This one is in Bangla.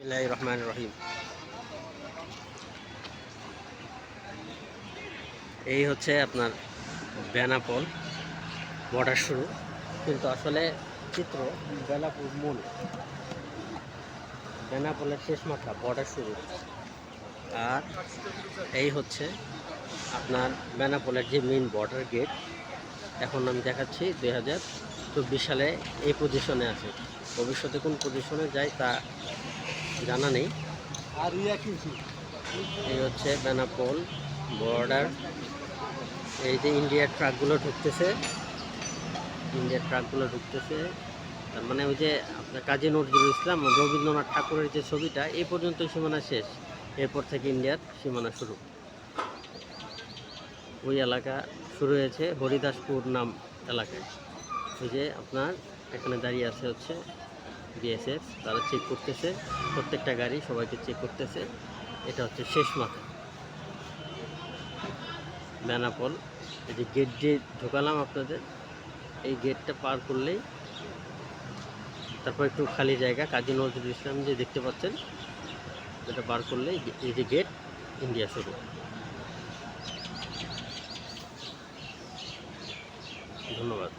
বিসমিল্লাহির রহমানির রহিম। এই হচ্ছে আপনার বেনাপোল বর্ডার শুরু, কিন্তু আসলে চিত্র বেনাপোল মূল, বেনাপোলের শেষ মাথা বর্ডার শুরু। আর এই হচ্ছে আপনার বেনাপোলের যে মেইন বর্ডার গেট। এখন আমি দেখাচ্ছি 2024 সালে এই পজিশনে আছে। ভবিষ্যতে কোন পজিশনে যায় তা জানা নেই। এই হচ্ছে বেনাপোল বর্ডার। এই যে ইন্ডিয়ার ট্রাকগুলো ঢুকতেছে, তার মানে ওই যে আপনার কাজী নজরুল ইসলাম রবীন্দ্রনাথ ঠাকুরের যে ছবিটা, এই পর্যন্ত সীমানা শেষ, এরপর থেকে ইন্ডিয়ার সীমানা শুরু। ওই এলাকা শুরু হয়েছে হরিদাসপুর নাম এলাকায়। ওই যে আপনার এখানে দাঁড়িয়ে আছে হচ্ছে বিএসএফ, তারা চেক করতেছে প্রত্যেকটা গাড়ি, সবাইকে চেক করতেছে। এটা হচ্ছে শেষ মাথা বেনাপোল। এই যে গেট দিয়ে ঢোকালাম আপনাদের, এই গেটটা পার করলেই তারপর একটু খালি জায়গা, কাজী নজরুল ইসলাম যে দেখতে পাচ্ছেন, এটা পার করলেই এই যে গেট, ইন্ডিয়া শুরু। ধন্যবাদ।